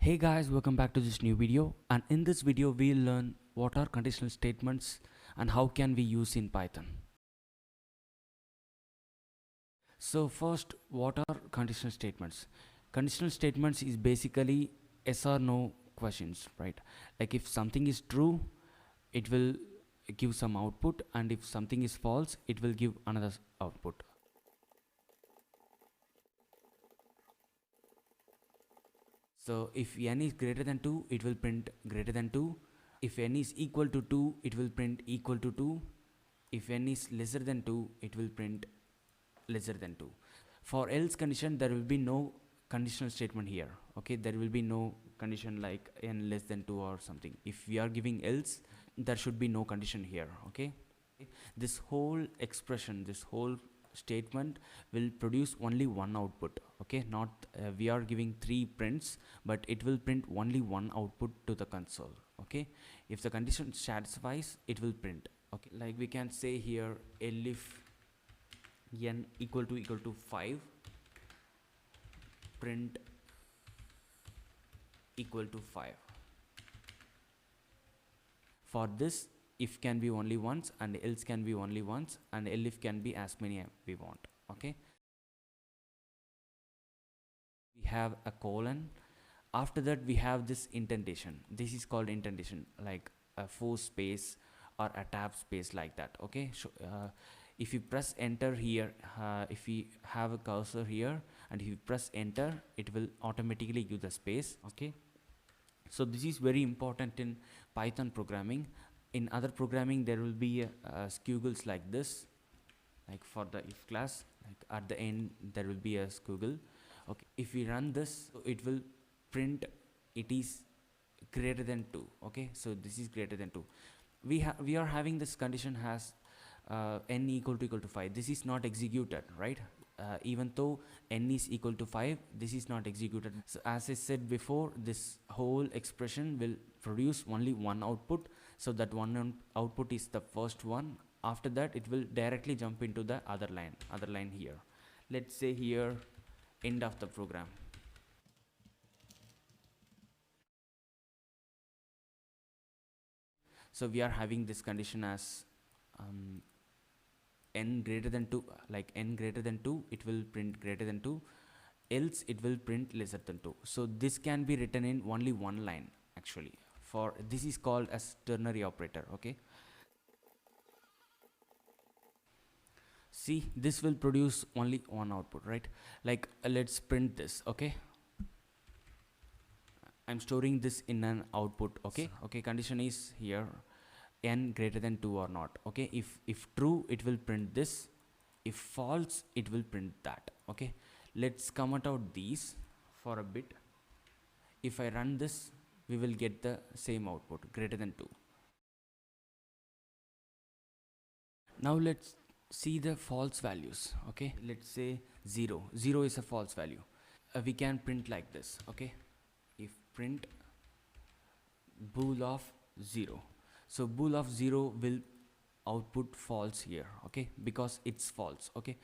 Hey guys, welcome back to this new video, and in this video we'll learn what are conditional statements and how can we use in Python. So first, what are conditional statements? Conditional statements is basically yes or no questions, right? Like if something is true, it will give some output, and if something is false, it will give another output. So if n is greater than 2, it will print greater than 2. If n is equal to 2, it will print equal to 2. If n is lesser than 2, it will print lesser than 2. For else condition, there will be no conditional statement here. Okay, there will be no condition like n less than 2 or something. If we are giving else, there should be no condition here. Okay, this whole expression, this whole statement will produce only one output. Okay, not we are giving 3 prints, but it will print only one output to the console. Okay, if the condition satisfies, it will print. Okay, like we can say here elif n equal to 5, print equal to 5. For this, if can be only once and else can be only once, and elif can be as many we want. Okay, we have a colon. After that we have this indentation. This is called indentation, like a force space or a tab space, like that. Okay, so if you press enter here, if we have a cursor here and if you press enter, it will automatically give the space. Okay, so this is very important in Python programming. In other programming there will be squiggles like this, like for the if class, like at the end there will be a squiggle. Okay, if we run this, it will print it is greater than 2. Okay, so this is greater than 2. We are having this condition has n equal to 5. This is not executed, right? Even though n is equal to 5, this is not executed. So as I said before, this whole expression will produce only one output. So that one output is the first one. After that, it will directly jump into the other line here. Let's say here end of the program. So we are having this condition as n greater than 2, like n greater than 2, it will print greater than 2, else it will print lesser than 2. So this can be written in only one line actually. For this is called as ternary operator. Okay, see, this will produce only one output, right? Like let's print this. Okay, I'm storing this in an output. Okay, condition is here n greater than 2 or not. Okay, if true, it will print this. If false, it will print that. Okay, let's comment out these for a bit. If I run this, we will get the same output, greater than 2. Now let's see the false values. Okay, let's say 0 is a false value. We can print like this. Okay, if print bool of 0, so bool of 0 will output false here. Okay, because it's false. Okay,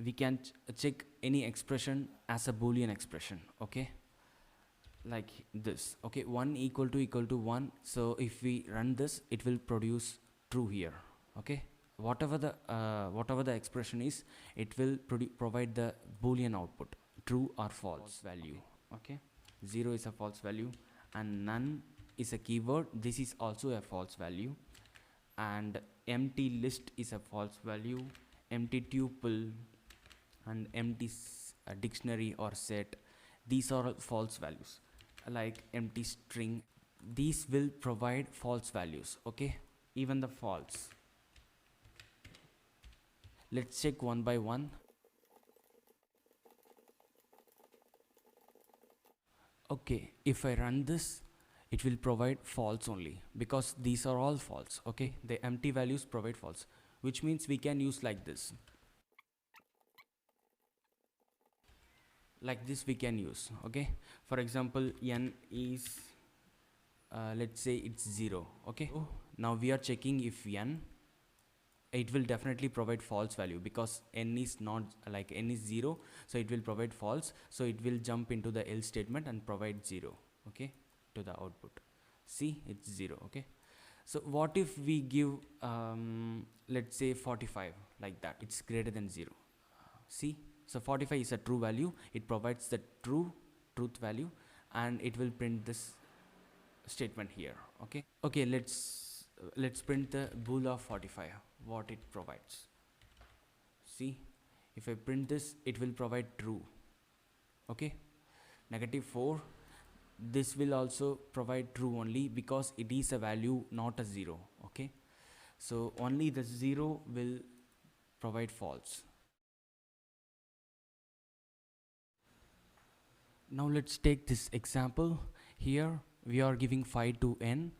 we can check any expression as a boolean expression. Okay, like this. Okay, 1 equal to 1. So if we run this, it will produce true here. Okay, whatever the expression is, it will provide the boolean output, true or false value. Okay, 0 is a false value, and none is a keyword. This is also a false value, and empty list is a false value, empty tuple and empty dictionary or set, these are all false values. Like empty string, these will provide false values. Okay, even the false. Let's check one by one. Okay, if I run this, it will provide false only, because these are all false. Okay, the empty values provide false, which means we can use like this. Like this we can use. Okay, for example, n is let's say it's 0. Okay, now we are checking if n, it will definitely provide false value, because n is not, like n is 0, so it will provide false. So it will jump into the else statement and provide 0. okay, to the output. See, it's 0. Okay, so what if we give let's say 45, like that, it's greater than 0. See, so 45 is a true value, it provides the truth value, and it will print this statement here. Okay, okay, let's print the bool of 45, what it provides. See, if I print this, it will provide true. Okay, -4, this will also provide true only because it is a value, not a 0. Okay, so only the 0 will provide false. Now let's take this example. Here we are giving 5 to n,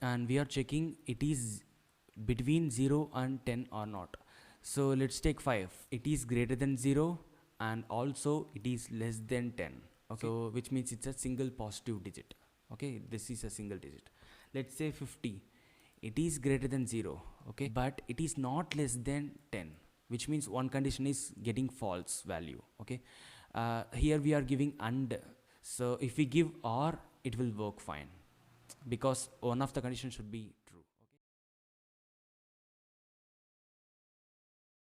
and we are checking it is between 0 and 10 or not. So let's take 5. It is greater than 0, and also it is less than 10. Okay, so which means it's a single positive digit. Okay, this is a single digit. Let's say 50. It is greater than 0. Okay, but it is not less than 10, which means one condition is getting false value. Okay, here we are giving and, so if we give or, it will work fine because one of the conditions should be true.